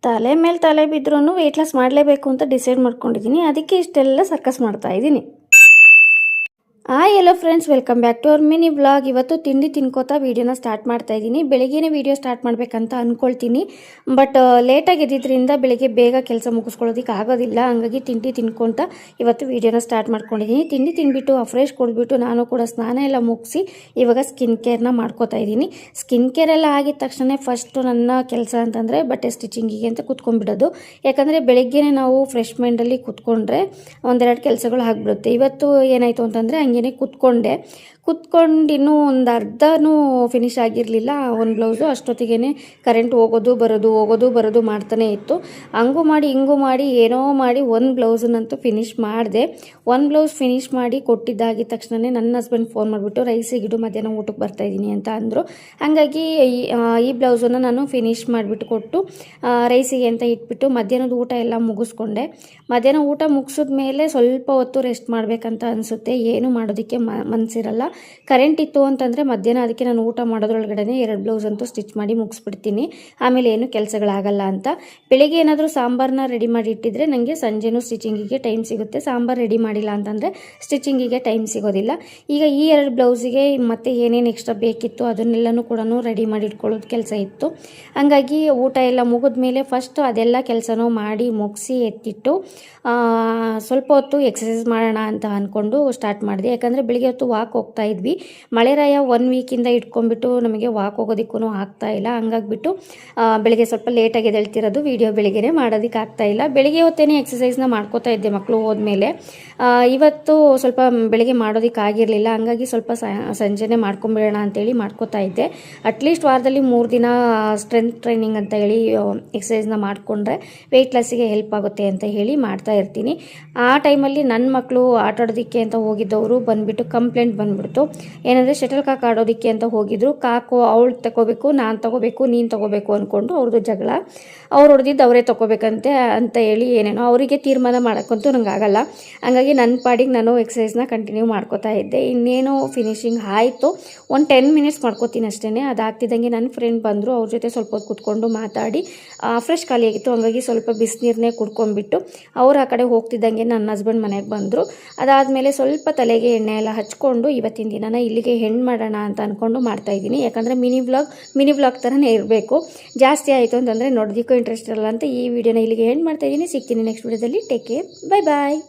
ತಲೆ ಮೇಲೆ ತಲೆ ಬಿದ್ರೂ ವೆಯ್ಟ್ ಲಾಸ್ ಮಾಡಲೇಬೇಕು ಅಂತ ಡಿಸೈಡ್ ಮಾಡ್ಕೊಂಡಿದ್ದೀನಿ. ಅದಕ್ಕೆ ಇಷ್ಟೆಲ್ಲ ಸರ್ಕಸ್ ಮಾಡ್ತಾ ಇದ್ದೀನಿ. Hello friends, welcome back to our mini vlog. ಇವತ್ತು ತಿಂಡಿ ತಿನ್ಕೋತಾ ವೀಡಿಯೋನ ಸ್ಟಾರ್ಟ್ ಮಾಡ್ತಾ ಇದ್ದೀನಿ. ಬೆಳಿಗ್ಗೆನೇ ವೀಡಿಯೋ ಸ್ಟಾರ್ಟ್ ಮಾಡಬೇಕಂತ ಅಂದ್ಕೊಳ್ತೀನಿ, ಬಟ್ ಲೇಟಾಗಿ ಎದ್ದಿದ್ದರಿಂದ ಬೆಳಿಗ್ಗೆ ಬೇಗ ಕೆಲಸ ಮುಗಿಸ್ಕೊಳ್ಳೋದಕ್ಕೆ ಆಗೋದಿಲ್ಲ. ಹಂಗಾಗಿ ತಿಂಡಿ ತಿನ್ಕೊತ ಇವತ್ತು ವೀಡಿಯೋನ ಸ್ಟಾರ್ಟ್ ಮಾಡ್ಕೊಂಡಿದ್ದೀನಿ. ತಿಂಡಿ ತಿನ್ಬಿಟ್ಟು ಫ್ರೆಶ್ ಕೊಡ್ಬಿಟ್ಟು ನಾನು ಕೂಡ ಸ್ನಾನ ಎಲ್ಲ ಮುಗಿಸಿ ಇವಾಗ ಸ್ಕಿನ್ ಕೇರ್ನ ಮಾಡ್ಕೋತಾ ಇದ್ದೀನಿ. ಸ್ಕಿನ್ ಕೇರ್ ಎಲ್ಲ ಆಗಿದ ತಕ್ಷಣ ಫಸ್ಟು ನನ್ನ ಕೆಲಸ ಅಂತಂದರೆ ಬಟ್ಟೆ ಸ್ಟಿಚಿಂಗಿಗೆ ಅಂತ ಕೂತ್ಕೊಂಡ್ಬಿಡೋದು. ಯಾಕಂದರೆ ಬೆಳಿಗ್ಗೆನೇ ನಾವು ಫ್ರೆಶ್ ಮೈಂಡಲ್ಲಿ ಕೂತ್ಕೊಂಡ್ರೆ ಒಂದೆರಡು ಕೆಲಸಗಳು ಆಗಿಬಿಡುತ್ತೆ. ಇವತ್ತು ಏನಾಯಿತು ಅಂತಂದರೆ ಹಂಗೇನೆ ಕುತ್ಕೊಂಡು ಇನ್ನೂ ಒಂದು ಅರ್ಧನೂ ಫಿನಿಶ್ ಆಗಿರಲಿಲ್ಲ ಒಂದು ಬ್ಲೌಸು. ಅಷ್ಟೊತ್ತಿಗೆ ಕರೆಂಟ್ ಹೋಗೋದು ಬರೋದು ಮಾಡ್ತಾನೆ ಇತ್ತು. ಹಂಗೂ ಮಾಡಿ ಹಿಂಗೂ ಮಾಡಿ ಏನೋ ಮಾಡಿ ಒಂದು ಬ್ಲೌಸನ್ನಂತೂ ಫಿನಿಶ್ ಮಾಡಿದೆ. ಒಂದು ಬ್ಲೌಸ್ ಫಿನಿಶ್ ಮಾಡಿ ಕೊಟ್ಟಿದ್ದಾಗಿದ ತಕ್ಷಣ ನನ್ನ ಹಸ್ಬೆಂಡ್ ಫೋನ್ ಮಾಡಿಬಿಟ್ಟು ರೈಸಿಗಿಡು ಮಧ್ಯಾಹ್ನ ಊಟಕ್ಕೆ ಬರ್ತಾಯಿದ್ದೀನಿ ಅಂತ ಅಂದರು. ಹಾಗಾಗಿ ಈ ಬ್ಲೌಸನ್ನು ನಾನು ಫಿನಿಶ್ ಮಾಡಿಬಿಟ್ಟು ಕೊಟ್ಟು ರೈಸಿಗೆ ಅಂತ ಇಟ್ಬಿಟ್ಟು ಮಧ್ಯಾಹ್ನದ ಊಟ ಎಲ್ಲ ಮುಗಿಸ್ಕೊಂಡೆ. ಮಧ್ಯಾಹ್ನ ಊಟ ಮುಗಿಸಿದ ಮೇಲೆ ಸ್ವಲ್ಪ ಹೊತ್ತು ರೆಸ್ಟ್ ಮಾಡಬೇಕಂತ ಅನಿಸುತ್ತೆ. ಏನು ಮಾಡೋದಕ್ಕೆ ಮನಸ್ಸಿರಲ್ಲ. ಕರೆಂಟ್ ಇತ್ತು ಅಂತಂದರೆ ಮಧ್ಯಾಹ್ನ ಅದಕ್ಕೆ ನಾನು ಊಟ ಮಾಡೋದ್ರೊಳಗಡೆ 2 ಬ್ಲೌಸ್ ಅಂತೂ ಸ್ಟಿಚ್ ಮಾಡಿ ಮುಗಿಸ್ಬಿಡ್ತೀನಿ. ಆಮೇಲೆ ಏನು ಕೆಲಸಗಳಾಗಲ್ಲ ಅಂತ. ಬೆಳಿಗ್ಗೆ ಏನಾದರೂ ಸಾಂಬಾರನ್ನ ರೆಡಿ ಮಾಡಿ ಇಟ್ಟಿದ್ರೆ ನನಗೆ ಸಂಜೆನೂ ಸ್ಟಿಚಿಂಗಿಗೆ ಟೈಮ್ ಸಿಗುತ್ತೆ. ಸಾಂಬಾರು ರೆಡಿ ಮಾಡಿಲ್ಲ ಅಂತಂದರೆ ಸ್ಟಿಚಿಂಗಿಗೆ ಟೈಮ್ ಸಿಗೋದಿಲ್ಲ. ಈಗ ಈ 2 ಬ್ಲೌಸಿಗೆ ಮತ್ತೆ ಏನೇನು ಎಕ್ಸ್ಟ್ರಾ ಬೇಕಿತ್ತು ಅದನ್ನೆಲ್ಲನೂ ಕೂಡ ರೆಡಿ ಮಾಡಿ ಇಟ್ಕೊಳ್ಳೋದು ಕೆಲಸ ಇತ್ತು. ಹಾಗಾಗಿ ಊಟ ಎಲ್ಲ ಮುಗಿದ ಮೇಲೆ ಫಸ್ಟ್ ಅದೆಲ್ಲ ಕೆಲಸನೂ ಮಾಡಿ ಮುಗಿಸಿ ಎತ್ತಿಟ್ಟು ಸ್ವಲ್ಪ ಹೊತ್ತು ಎಕ್ಸಸೈಸ್ ಮಾಡೋಣ ಅಂತ ಅಂದ್ಕೊಂಡು ಸ್ಟಾರ್ಟ್ ಮಾಡಿದೆ. ಯಾಕಂದರೆ ಬೆಳಿಗ್ಗೆ ಹೊತ್ತು ವಾಕ್ ಹೋಗ್ತಾ ಇದ್ವಿ. ಮಳೆರಾಯ 1 ವೀಕಿಂದ ಇಟ್ಕೊಂಡ್ಬಿಟ್ಟು ನಮಗೆ ವಾಕ್ ಹೋಗೋದಕ್ಕೂ ಆಗ್ತಾ ಇಲ್ಲ. ಹಂಗಾಗ್ಬಿಟ್ಟು ಬೆಳಿಗ್ಗೆ ಸ್ವಲ್ಪ ಲೇಟಾಗಿ ಎದ್ದೇಳ್ತಿರೋದು. ವೀಡಿಯೋ ಬೆಳಿಗ್ಗೆ ಮಾಡೋದಕ್ಕೆ ಆಗ್ತಾ ಇಲ್ಲ. ಬೆಳಿಗ್ಗೆ ಹೊತ್ತೇನೆ ಎಕ್ಸಸೈಸ್ನ ಮಾಡ್ಕೋತಾ ಇದ್ದೆ ಮಕ್ಕಳು ಹೋದ್ಮೇಲೆ. ಇವತ್ತು ಸ್ವಲ್ಪ ಬೆಳಿಗ್ಗೆ ಮಾಡೋದಕ್ಕೆ ಆಗಿರಲಿಲ್ಲ. ಹಂಗಾಗಿ ಸ್ವಲ್ಪ ಸಂಜೆನೇ ಮಾಡ್ಕೊಂಬಿಡೋಣ ಅಂತೇಳಿ ಮಾಡ್ಕೋತಾ ಇದ್ದೆ. ಅಟ್ಲೀಸ್ಟ್ ವಾರದಲ್ಲಿ 3 ದಿನ ಸ್ಟ್ರೆಂತ್ ಟ್ರೈನಿಂಗ್ ಅಂತ ಹೇಳಿ ಎಕ್ಸಸೈಸ್ನ ಮಾಡಿಕೊಂಡ್ರೆ ವೆಯ್ಟ್ ಲಾಸಿಗೆ ಹೆಲ್ಪ್ ಆಗುತ್ತೆ ಅಂತ ಹೇಳಿ ಮಾಡ್ತಾ ಇರ್ತೀನಿ. ಆ ಟೈಮಲ್ಲಿ ನನ್ನ ಮಕ್ಕಳು ಆಟ ಆಡೋದಕ್ಕೆ ಅಂತ ಹೋಗಿದ್ದವರು ಬಂದುಬಿಟ್ಟು ಕಂಪ್ಲೇಂಟ್ ಬಂದುಬಿಡ್ತು. ಏನಂದರೆ ಶಟಲ್ ಕಾಕ್ ಆಡೋದಕ್ಕೆ ಅಂತ ಹೋಗಿದ್ರು. ಕಾಕು ಅವಳು ತಗೋಬೇಕು, ನಾನು ತಗೋಬೇಕು, ನೀನು ತಗೋಬೇಕು ಅಂದ್ಕೊಂಡು ಅವ್ರದ್ದು ಜಗಳ. ಅವ್ರು ಹೊಡೆದಿದ್ದು ಅವರೇ ತಗೋಬೇಕಂತೆ ಅಂತ ಹೇಳಿ ಏನೇನೋ ಅವರಿಗೆ ತೀರ್ಮಾನ ಮಾಡೋಕ್ಕಂತೂ ನಂಗೆ ಆಗಲ್ಲ. ಹಂಗಾಗಿ ನನ್ನ ಪಾಡಿಗೆ ನಾನು ಎಕ್ಸಸೈಸ್ನ ಕಂಟಿನ್ಯೂ ಮಾಡ್ಕೋತಾ ಇದ್ದೆ. ಇನ್ನೇನು ಫಿನಿಶಿಂಗ್ ಆಯಿತು. ಒಂದು 10 ಮಿನಿಟ್ಸ್ ಮಾಡ್ಕೋತೀನಿ ಅಷ್ಟೇ. ಅದಾಗ್ತಿದ್ದಂಗೆ ನನ್ನ ಫ್ರೆಂಡ್ ಬಂದರು. ಅವ್ರ ಜೊತೆ ಸ್ವಲ್ಪ ಹೊತ್ತು ಕೂತ್ಕೊಂಡು ಮಾತಾಡಿ ಫ್ರೆಶ್ ಖಾಲಿಯಾಗಿತ್ತು. ಹಂಗಾಗಿ ಸ್ವಲ್ಪ ಬಿಸಿನೀರನ್ನೇ ಕುಡ್ಕೊಂಡ್ಬಿಟ್ಟು ಅವ್ರು ಆ ಕಡೆ ಹೋಗ್ತಿದ್ದಂಗೆ ನನ್ನ ಹಸ್ಬೆಂಡ್ ಮನೆಗೆ ಬಂದರು. ಅದಾದಮೇಲೆ ಸ್ವಲ್ಪ ತಲೆಗೆ ಎಣ್ಣೆ ಎಲ್ಲ ಹಚ್ಕೊಂಡು ಇವತ್ತಿನ ದಿನನ ಇಲ್ಲಿಗೆ ಹೆಣ್ಣು ಮಾಡೋಣ ಅಂತ ಅಂದ್ಕೊಂಡು ಮಾಡ್ತಾಯಿದ್ದೀನಿ. ಯಾಕಂದರೆ ಮಿನಿ ವ್ಲಾಗ್ ಥರನೇ ಇರಬೇಕು. ಜಾಸ್ತಿ ಆಯಿತು ಅಂತಂದರೆ ನೋಡೋದಕ್ಕೂ ಇಂಟ್ರೆಸ್ಟ್ ಇರಲ್ಲ ಅಂತ ಈ ವಿಡಿಯೋನ ಇಲ್ಲಿಗೆ ಹೆಣ್ಣು ಮಾಡ್ತಾಯಿದ್ದೀನಿ. ಸಿಗ್ತೀನಿ ನೆಕ್ಸ್ಟ್ ವಿಡಿಯೋದಲ್ಲಿ. ಟೇಕ್ ಕೇರ್, ಬೈ ಬಾಯ್.